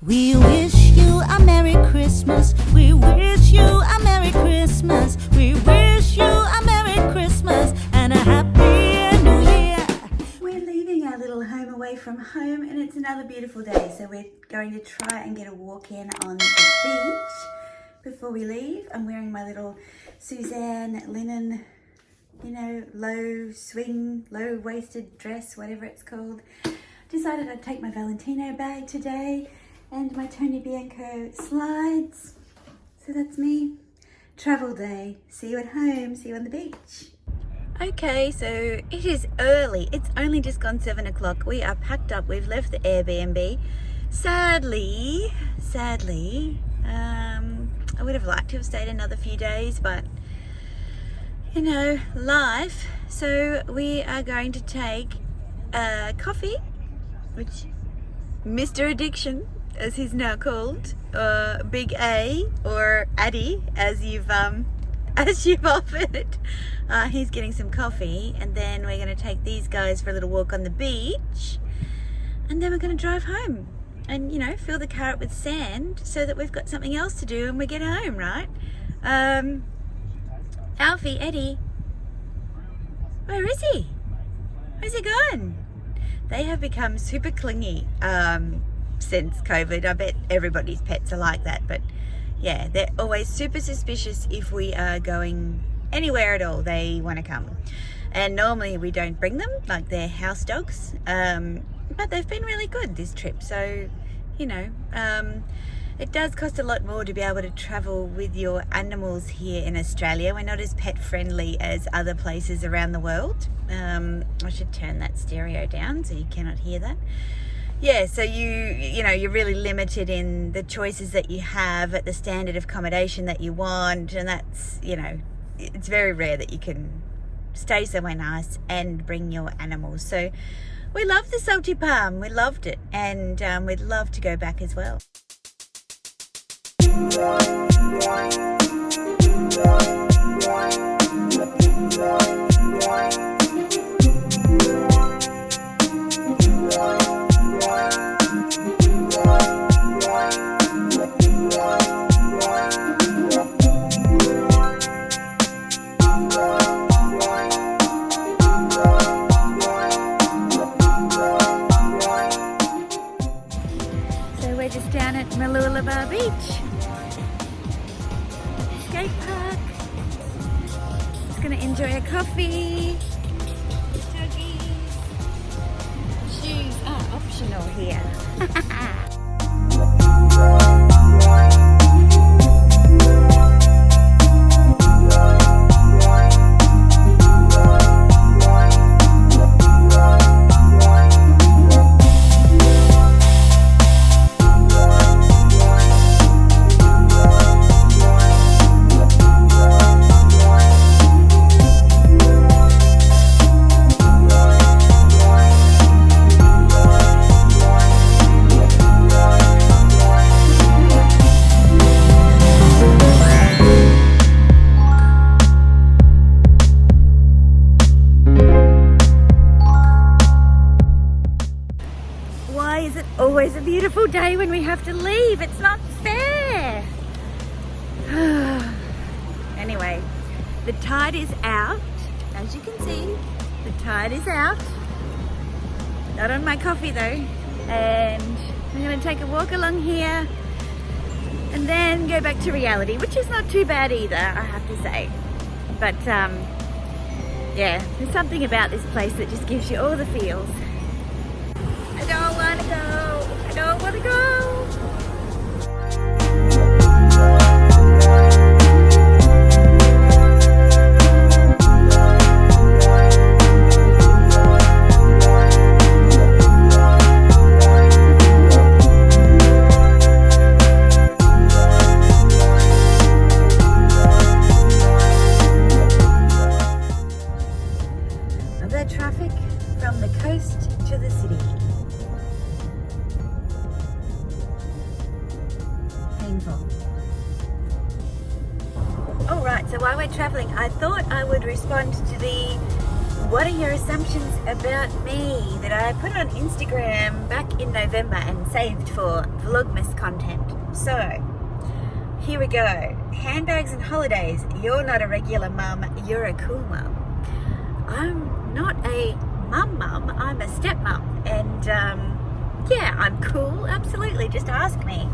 We wish you a Merry Christmas. We wish you a Merry Christmas. We wish you a Merry Christmas and a Happy New Year. We're leaving our little home away from home and it's another beautiful day. So we're going to try and get a walk in on the beach before we leave. I'm wearing my little Suzanne linen, you know, low swing, low waisted dress, whatever it's called. Decided I'd take my Valentino bag today and my Tony Bianco slides. So that's me. Travel day. See you at home. See you on the beach. Okay, so it is early. It's only just gone 7 o'clock. We are packed up. We've left the Airbnb. Sadly, I would have liked to have stayed another few days, but you know, life. So we are going to take coffee, which Mr. Addiction, as he's now called, Big A, or Addy, as you've offered. He's getting some coffee, and then we're going to take these guys for a little walk on the beach, and then we're going to drive home and, you know, fill the car up with sand so that we've got something else to do when we get home, right? Alfie, Eddie, where is he? Where's he gone? They have become super clingy since COVID. I bet everybody's pets are like that, but yeah, they're always super suspicious if we are going anywhere at all. They want to come, and normally we don't bring them, like they're house dogs, but they've been really good this trip. So, you know, it does cost a lot more to be able to travel with your animals here in Australia. We're not as pet friendly as other places around the world. I should turn that stereo down so you cannot hear that. Yeah, so you know, you're really limited in the choices that you have at the standard of accommodation that you want, and that's, you know, it's very rare that you can stay somewhere nice and bring your animals. So we love the Salty Palm, we loved it, and we'd love to go back as well. We're just down at Malulabar Beach skate park. Just gonna enjoy a coffee. Doggies. Shoes are optional here. Always a beautiful day when we have to leave. It's not fair. Anyway, the tide is out. As you can see, the tide is out. Not on my coffee though. And I'm going to take a walk along here and then go back to reality, which is not too bad either, I have to say. But yeah, there's something about this place that just gives you all the feels. I don't want to go. I don't want to go. The traffic from the coast to the city. All right, so while we're traveling, I thought I would respond to the What are your assumptions about me that I put on Instagram back in November and saved for Vlogmas content? So, here we go. Handbags and holidays. You're not a regular mum, you're a cool mum. I'm not a mum, I'm a stepmum. And yeah, I'm cool, absolutely. Just ask me.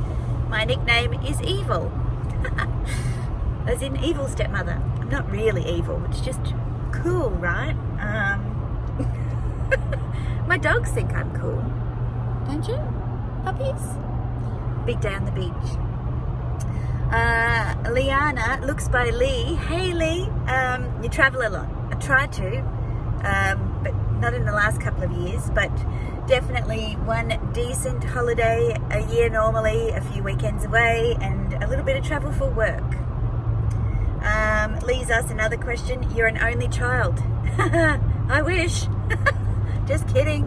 My nickname is Evil. As in evil stepmother. I'm not really evil, it's just cool, right? My dogs think I'm cool. Don't you? Puppies? Big day on the beach. Liana, looks by Lee. Hey Lee, you travel a lot. I try to, but not in the last couple of years, but definitely one decent holiday a year normally, a few weekends away, and a little bit of travel for work. Lee's asked another question. You're an only child. I wish. Just kidding.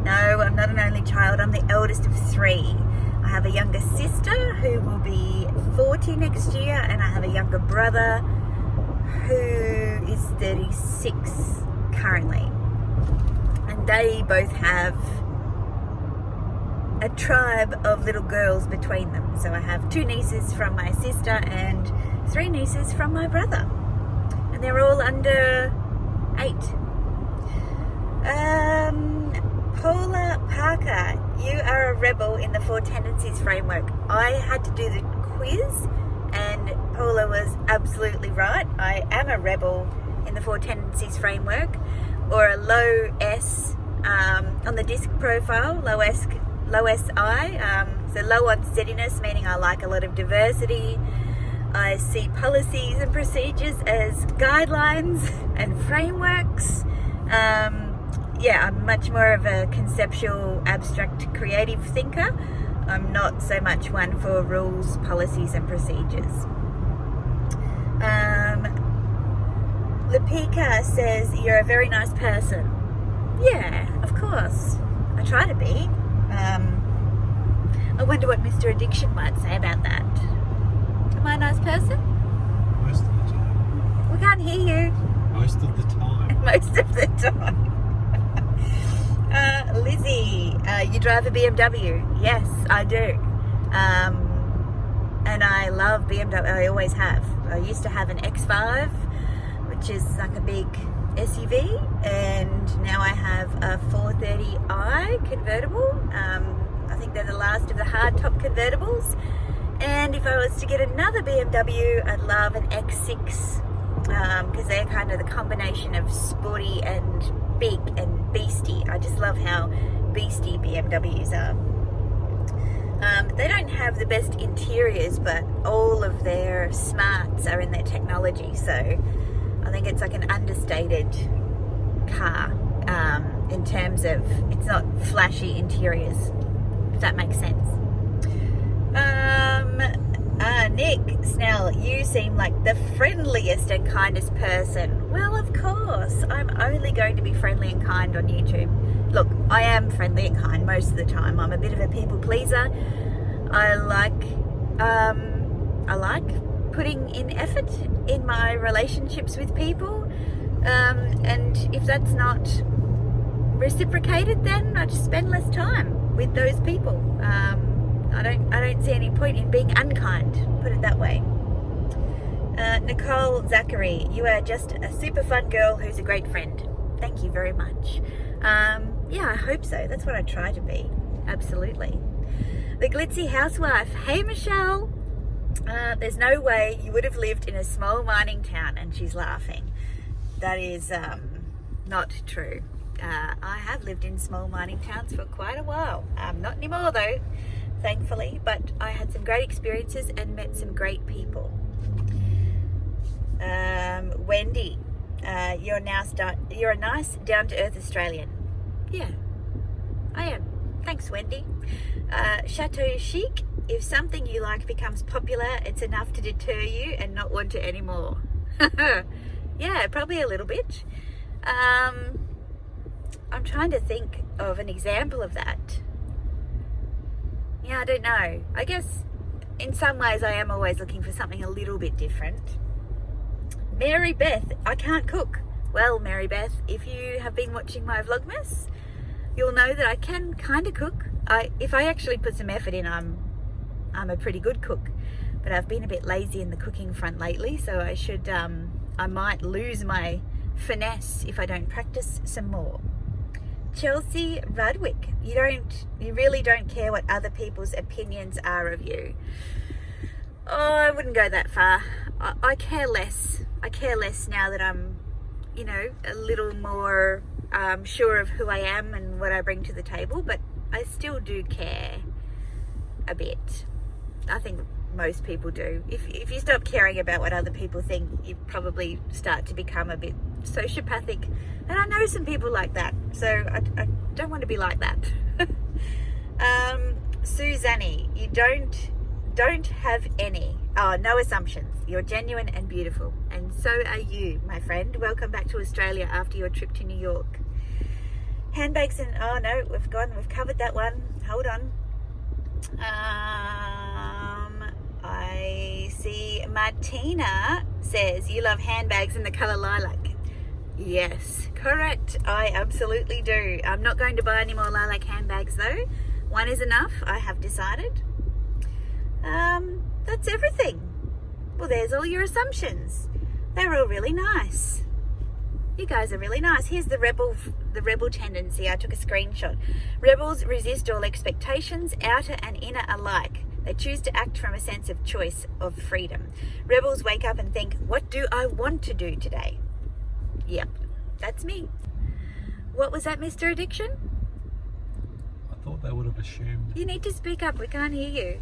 No, I'm not an only child. I'm the eldest of 3. I have a younger sister who will be 40 next year, and I have a younger brother who is 36 currently. And they both have a tribe of little girls between them. So I have 2 nieces from my sister and 3 nieces from my brother. And they're all under 8. Paula Parker, you are a rebel in the 4 tendencies framework. I had to do the quiz and Paula was absolutely right. I am a rebel in the 4 tendencies framework, or a low S on the disc profile, low SI. So low on steadiness, meaning I like a lot of diversity. I see policies and procedures as guidelines and frameworks. Yeah, I'm much more of a conceptual, abstract, creative thinker. I'm not so much one for rules, policies and procedures. Lepika says, you're a very nice person. Yeah, of course. I try to be. I wonder what Mr. Addiction might say about that. Am I a nice person? Most of the time. We can't hear you. Most of the time. Most of the time. Lizzie, you drive a BMW? Yes, I do. And I love BMW. I always have. I used to have an X5, which is like a big SUV, and now I have a 430i convertible. I think they're the last of the hardtop convertibles. And if I was to get another BMW, I'd love an X6, because they're kind of the combination of sporty and big and beastie. I just love how beastie BMWs are. They don't have the best interiors, but all of their smarts are in their technology, so I think it's like an understated car in terms of, it's not flashy interiors, if that makes sense. Nick Snell, you seem like the friendliest and kindest person. Well, of course, I'm only going to be friendly and kind on YouTube. Look, I am friendly and kind most of the time. I'm a bit of a people pleaser. I like putting in effort in my relationships with people, and if that's not reciprocated, then I just spend less time with those people. I don't see any point in being unkind, put it that way. Nicole Zachary, you are just a super fun girl who's a great friend. Thank you very much. Yeah, I hope so. That's what I try to be. Absolutely. The Glitzy Housewife. Hey, Michelle. There's no way you would have lived in a small mining town, and she's laughing. That is not true. I have lived in small mining towns for quite a while. Not anymore though, thankfully, but I had some great experiences and met some great people. Wendy, you're a nice, down-to-earth Australian. Yeah, I am. Thanks, Wendy. Chateau Chic, if something you like becomes popular, it's enough to deter you and not want it anymore. Yeah, probably a little bit. I'm trying to think of an example of that. Yeah, I don't know. I guess in some ways I am always looking for something a little bit different. Mary Beth, I can't cook. Well, Mary Beth, if you have been watching my Vlogmas, you'll know that I can kind of cook. If I actually put some effort in, I'm a pretty good cook. But I've been a bit lazy in the cooking front lately, so I might lose my finesse if I don't practice some more. Chelsea Rudwick, you really don't care what other people's opinions are of you. Oh, I wouldn't go that far. I care less. I care less now that I'm, a little more sure of who I am and what I bring to the table, but I still do care a bit. I think most people do. If you stop caring about what other people think, you probably start to become a bit sociopathic. And I know some people like that, so I don't want to be like that. Suzanne, you don't have any. Oh, no assumptions. You're genuine and beautiful. And so are you, my friend. Welcome back to Australia after your trip to New York. Handbags and, oh no, we've covered that one. Hold on. I see Martina says you love handbags in the colour lilac. Yes, correct. I absolutely do. I'm not going to buy any more lilac handbags though. One is enough, I have decided. That's everything. Well, there's all your assumptions. They're all really nice. You guys are really nice. Here's the rebel tendency. I took a screenshot. Rebels resist all expectations, outer and inner alike. They choose to act from a sense of choice, of freedom. Rebels wake up and think, what do I want to do today? Yep, that's me. What was that, Mr. Addiction? I thought they would have assumed You need to speak up. We can't hear you.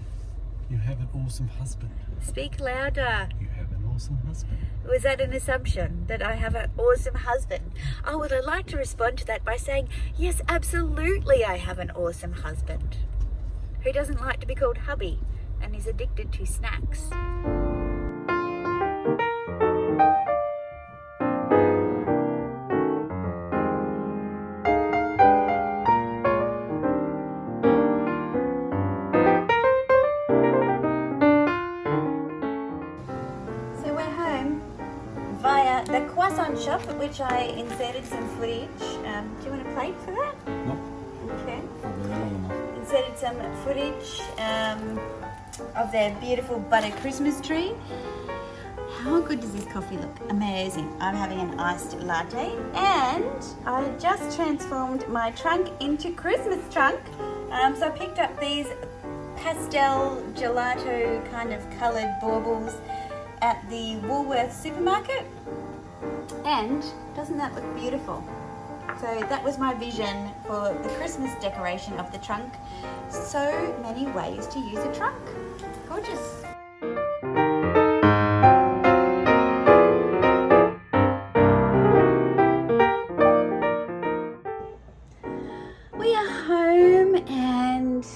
you have an awesome husband. Speak louder. You have an awesome husband. Was that an assumption that I have an awesome husband? Oh, well, I'd like to respond to that by saying, yes, absolutely I have an awesome husband who doesn't like to be called hubby and is addicted to snacks. Via the croissant shop, at which I inserted some footage. Do you want a plate for that? Nope. Okay. Probably not enough. Inserted some footage of their beautiful butter Christmas tree. How good does this coffee look? Amazing. I'm having an iced latte, and I just transformed my trunk into Christmas trunk. So I picked up these pastel gelato kind of coloured baubles at the Woolworths supermarket, and doesn't that look beautiful? So that was my vision for the Christmas decoration of the trunk. So many ways to use a trunk. Gorgeous. We are home, and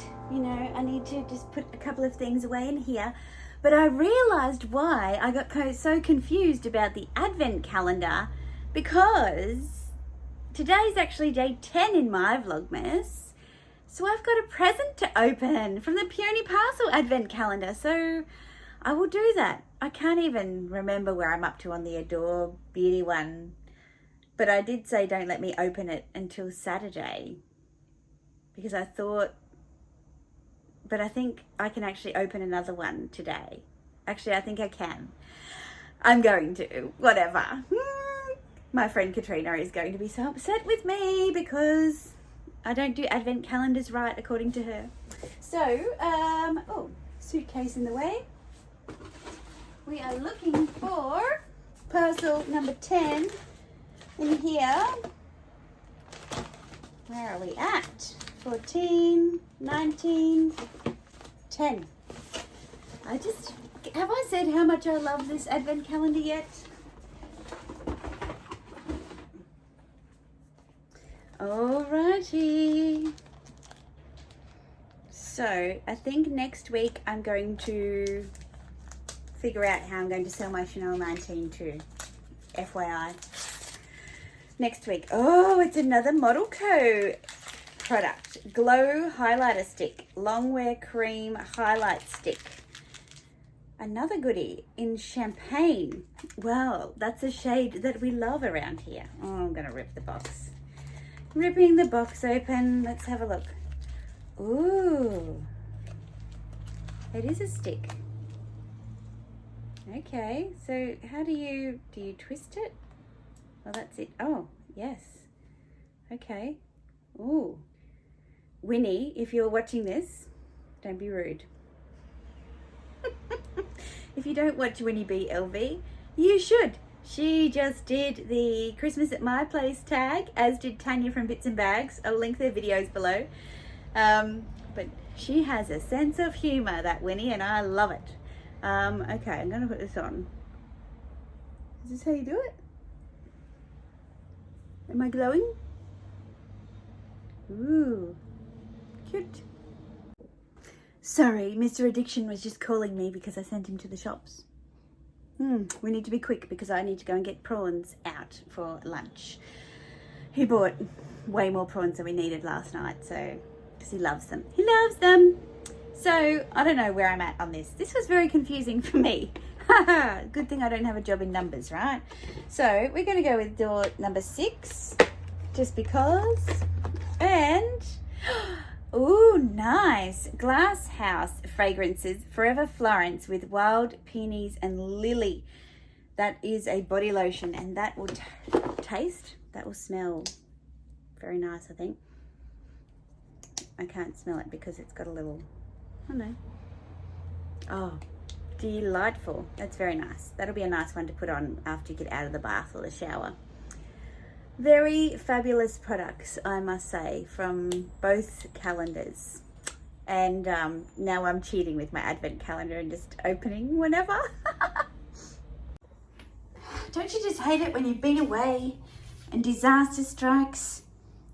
I need to just put a couple of things away in here. But I realised why I got so confused about the Advent calendar, because today's actually day 10 in my Vlogmas. So I've got a present to open from the Peony Parcel Advent calendar. So I will do that. I can't even remember where I'm up to on the Adore Beauty one. But I did say don't let me open it until Saturday, because I thought, but I think I can actually open another one today. Actually, I think I can. I'm going to. Whatever. My friend Katrina is going to be so upset with me because I don't do advent calendars right, according to her. So, oh, suitcase in the way. We are looking for parcel number 10 in here. Where are we at? 14, 19, 10. Have I said how much I love this advent calendar yet? Alrighty. So I think next week I'm going to figure out how I'm going to sell my Chanel 19 too. FYI. Next week. Oh, it's another Model Co. product. Glow highlighter stick. Long wear cream highlight stick. Another goodie in champagne. Well, that's a shade that we love around here. Oh, I'm gonna rip the box. Ripping the box open. Let's have a look. Ooh, it is a stick. Okay, so how do you twist it? Well, that's it. Oh, yes. Okay. Ooh. Winnie, if you're watching this, don't be rude. If you don't watch Winnie BLV, you should. She just did the Christmas at my place tag, as did Tanya from Bits and Bags. I'll link their videos below. But she has a sense of humor, that Winnie, and I love it. Okay, I'm gonna put this on. Is this how you do it? Am I glowing? Ooh, cute. Sorry, Mr. Addiction was just calling me because I sent him to the shops. We need to be quick because I need to go and get prawns out for lunch. He bought way more prawns than we needed last night, so, because he loves them. He loves them! So, I don't know where I'm at on this. This was very confusing for me. Good thing I don't have a job in numbers, right? So, we're going to go with door number 6, just because. And, ooh, nice. Glass House Fragrances, Forever Florence with wild peonies and lily. That is a body lotion, and that will that will smell very nice, I think. I can't smell it because it's got a little, I don't know. Oh, delightful. That's very nice. That'll be a nice one to put on after you get out of the bath or the shower. Very fabulous products, I must say, from both calendars. And now I'm cheating with my advent calendar and just opening whenever. Don't you just hate it when you've been away and disaster strikes?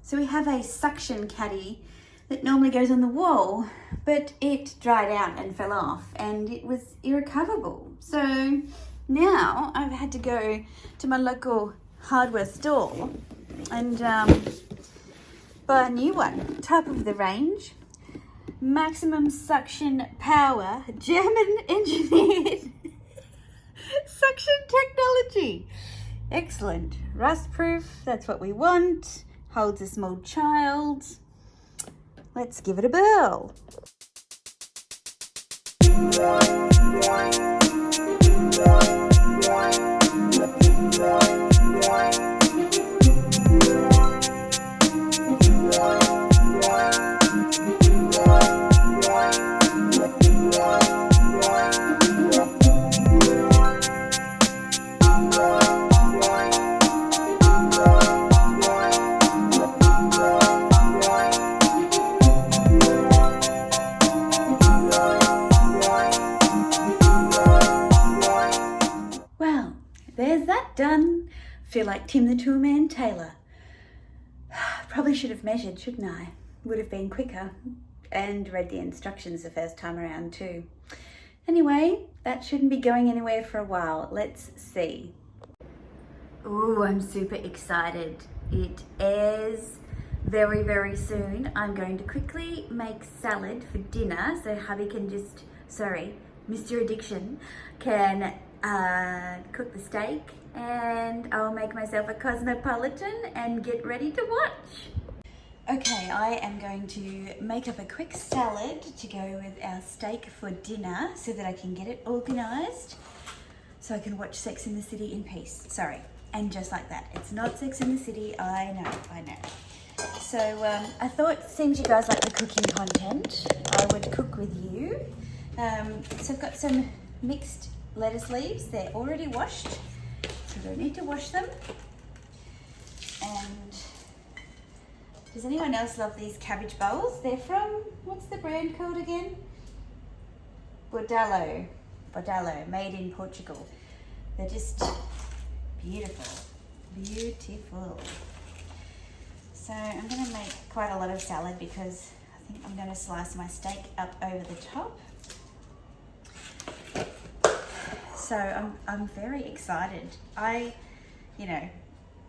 So we have a suction caddy that normally goes on the wall, but it dried out and fell off and it was irrecoverable. So now I've had to go to my local hardware store and buy a new one, top of the range, maximum suction power, German engineered suction technology. Excellent. Rust proof, that's what we want. Holds a small child. Let's give it a whirl. There's that done. Feel like Tim the Toolman Taylor. Probably should have measured, shouldn't I? Would have been quicker and read the instructions the first time around too. Anyway, that shouldn't be going anywhere for a while. Let's see. Ooh, I'm super excited. It airs very, very soon. I'm going to quickly make salad for dinner so hubby can just, Mr. Addiction can cook the steak, and I'll make myself a cosmopolitan and get ready to watch. Okay, I am going to make up a quick salad to go with our steak for dinner so that I can get it organised so I can watch Sex in the City in peace. Sorry, and just like that. It's not Sex in the City, I know. So I thought, since you guys like the cooking content, I would cook with you. So I've got some mixed lettuce leaves. They're already washed, so I don't need to wash them. And does anyone else love these cabbage bowls? They're from, what's the brand called again? Bordalo, made in Portugal. They're just beautiful. So I'm going to make quite a lot of salad because I think I'm going to slice my steak up over the top. So I'm very excited.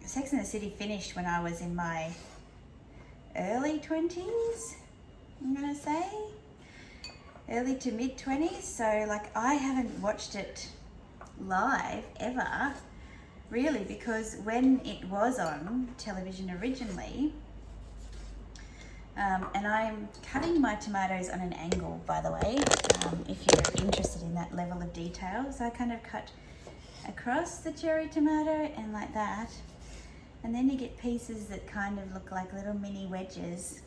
Sex and the City finished when I was in my early 20s, I'm gonna say. early to mid 20s. So like I haven't watched it live ever, really, because when it was on television originally, and I'm cutting my tomatoes on an angle, by the way, if you're interested in that level of detail. So I kind of cut across the cherry tomato and like that, and then you get pieces that kind of look like little mini wedges.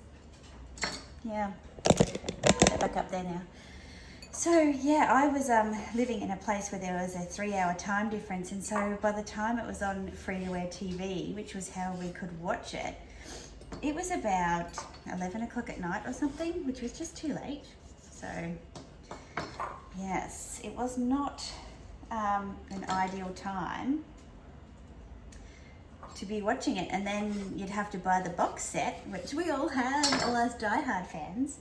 Yeah, put that back up there now. So yeah, I was living in a place where there was a 3-hour time difference, and so by the time it was on free-to-air TV, which was how we could watch it, it was about 11 o'clock at night or something, which was just too late. So yes, it was not an ideal time to be watching it. And then you'd have to buy the box set, which we all have, all us diehard fans,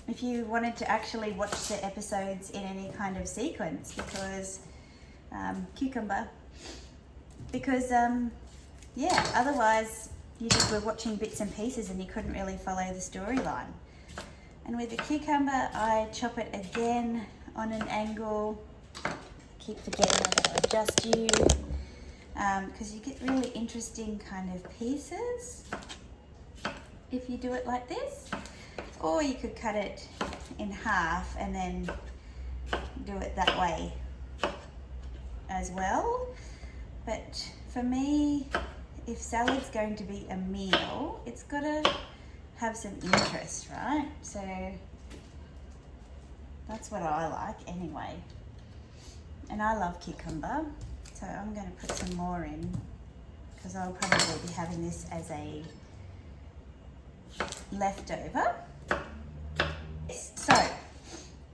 if you wanted to actually watch the episodes in any kind of sequence, because yeah, otherwise you just were watching bits and pieces and you couldn't really follow the storyline. And with the cucumber, I chop it again on an angle. Keep forgetting I've got to adjust you, because you get really interesting kind of pieces if you do it like this. Or you could cut it in half and then do it that way as well. But for me, if salad's going to be a meal, it's got to have some interest, right? So that's what I like anyway. And I love cucumber, so I'm going to put some more in, because I'll probably be having this as a leftover. So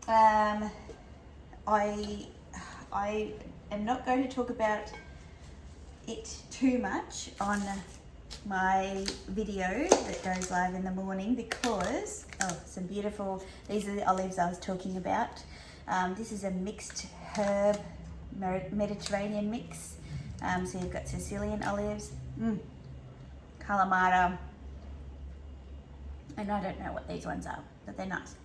I am not going to talk about it too much on my video that goes live in the morning, because some beautiful, these are the olives I was talking about. This is a mixed herb Mediterranean mix. So you've got Sicilian olives, Kalamata, and I don't know what these ones are, but they're nice.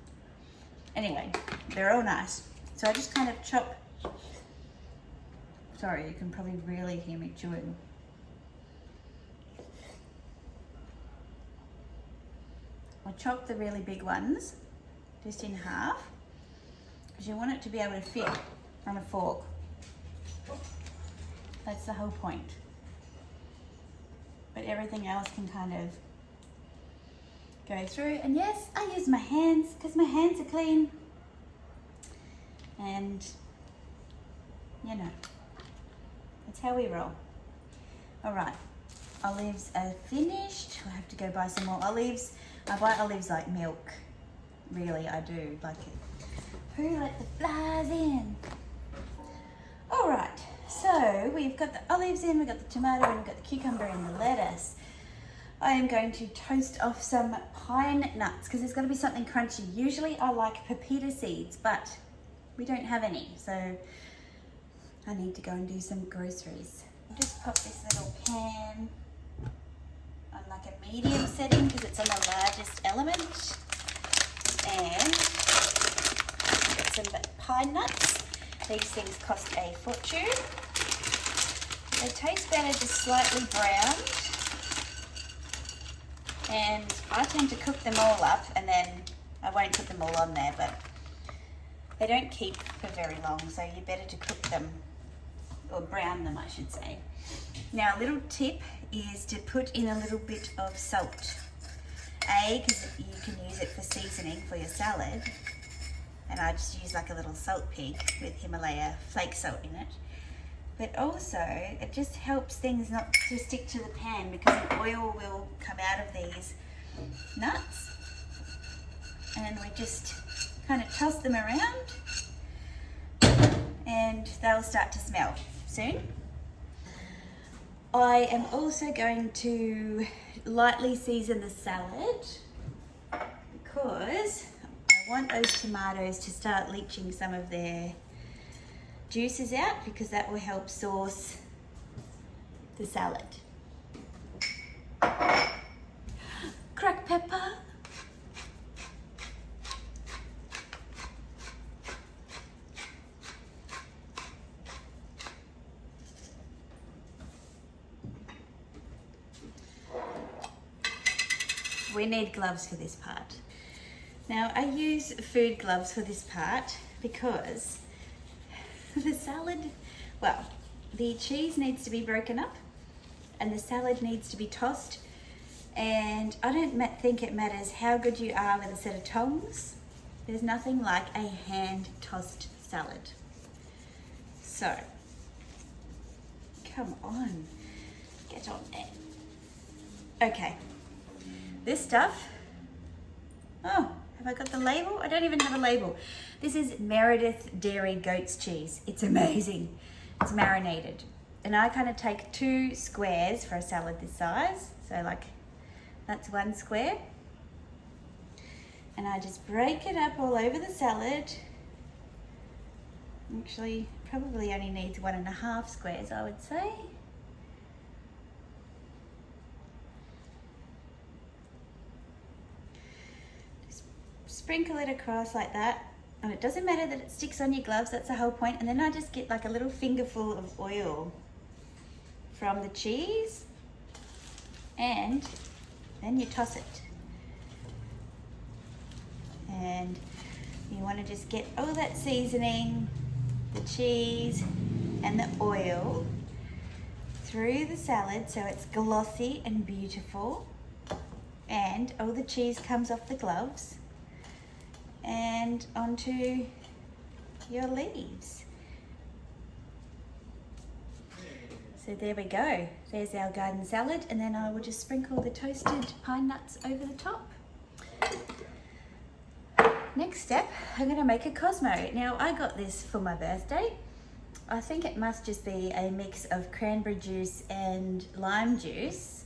Anyway, they're all nice. So I just kind of chop. Sorry, you can probably really hear me chewing. I chop the really big ones just in half, because you want it to be able to fit on a fork. That's the whole point. But everything else can kind of go through. And yes, I use my hands because my hands are clean. And, you know, that's how we roll. All right, olives are finished. I have to go buy some more olives. I buy olives like milk. Really, I do. Like it. Who let the flies in? All right, so we've got the olives in, we've got the tomato, and we've got the cucumber and the lettuce. I am going to toast off some pine nuts, because there's got to be something crunchy. Usually I like pepita seeds, but we don't have any, so I need to go and do some groceries. I'll just pop this little pan on like a medium setting, because it's on the largest element. And got some pine nuts. These things cost a fortune. They taste better just slightly browned. And I tend to cook them all up, and then I won't put them all on there, but they don't keep for very long, so you're better to cook them, or brown them I should say. Now a little tip is to put in a little bit of salt. Because you can use it for seasoning for your salad. And I just use like a little salt pig with Himalaya flake salt in it. But also, it just helps things not to stick to the pan, because an oil will come out of these nuts. And we just kind of toss them around, and they'll start to smell soon. I am also going to lightly season the salad, because I want those tomatoes to start leaching some of their juices out, because that will help sauce the salad. Cracked pepper. we need gloves for this part. Now I use food gloves for this part because the salad, well, the cheese needs to be broken up and the salad needs to be tossed, and I don't think it matters how good you are with a set of tongs. There's nothing like a hand tossed salad. So, come on, get on there. Okay, this stuff, oh, have I got the label? I don't even have a label. This is Meredith Dairy Goat's cheese. It's amazing. It's marinated. And I kind of take 2 squares for a salad this size. So like, that's 1 square. And I just break it up all over the salad. Actually, probably only needs 1.5 squares, I would say. Sprinkle it across like that, and it doesn't matter that it sticks on your gloves, that's the whole point. And then I just get like a little fingerful of oil from the cheese, and then you toss it. And you want to just get all that seasoning, the cheese and the oil through the salad so it's glossy and beautiful, and all the cheese comes off the gloves and onto your leaves. So there we go. There's our garden salad, and then I will just sprinkle the toasted pine nuts over the top. Next step, I'm going to make a Cosmo. Now I got this for my birthday. I think it must just be a mix of cranberry juice and lime juice.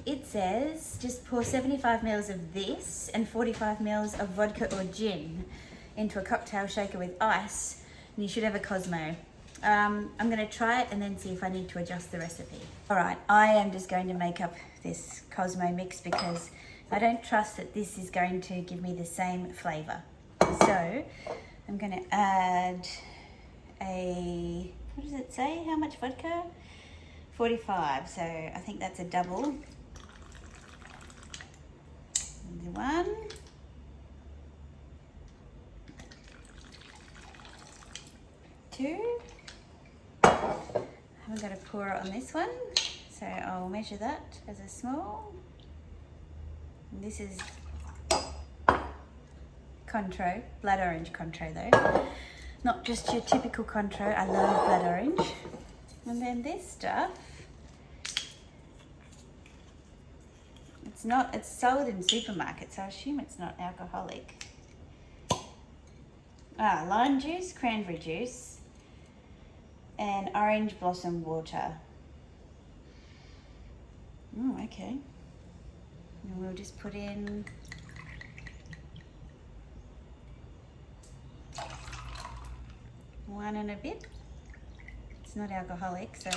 It says just pour 75 ml of this and 45 ml of vodka or gin into a cocktail shaker with ice, and you should have a Cosmo. I'm going to try it and then see if I need to adjust the recipe. Alright, I am just going to make up this Cosmo mix because I don't trust that this is going to give me the same flavour. So I'm going to add a, what does it say, how much vodka? 45, so I think that's a double. And 1. 2. I'm going to pour it on this one, so I'll measure that as a small. And this is Contro, blood orange Contro though, not just your typical Contro. I love blood orange. And then this stuff, it's sold in supermarkets, so I assume it's not alcoholic. Lime juice, cranberry juice, and orange blossom water. Oh, okay. And we'll just put in one and a bit. It's not alcoholic, so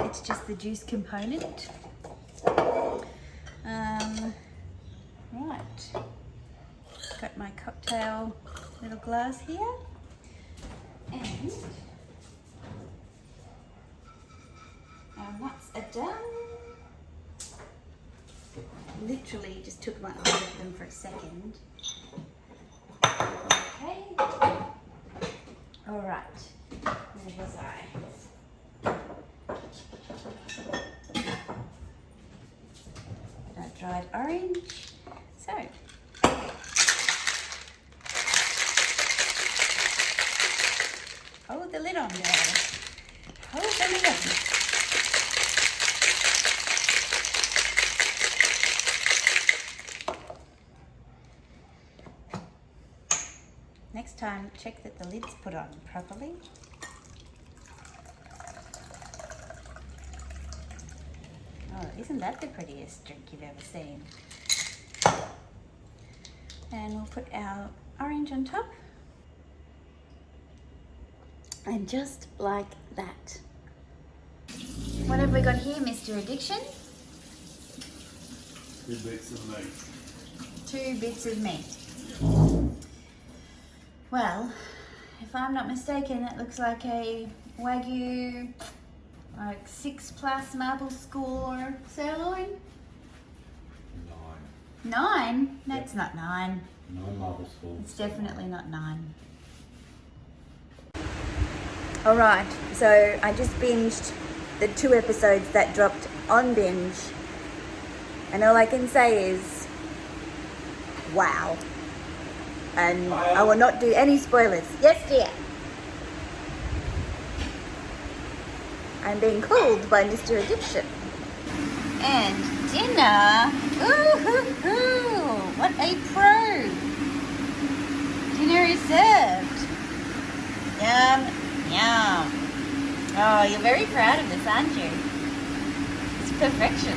it's just the juice component. Right, got my cocktail little glass here, and our nuts are done. Literally just took my eye off them for a second. Okay. All right. Where was I? That dried orange. So. Hold the lid on there. Hold the lid on. Next time, check that the lid's put on properly. Oh, isn't that the prettiest drink you've ever seen? And we'll put our orange on top. And just like that. What have we got here, Mr. Addiction? 2 bits of meat. 2 bits of meat. Well, if I'm not mistaken, that looks like a Wagyu, like 6+ marble score sirloin. 9? No, it's not 9. 9 marble spoons. It's definitely not 9. Alright, so I just binged the 2 episodes that dropped on binge. And all I can say is, wow. And I will not do any spoilers. Yes, dear. I'm being called by Mr. Addiction. And dinner. Ooh, what a pro. Dinner is served. Yum, yum. Oh, you're very proud of this, aren't you? It's perfection.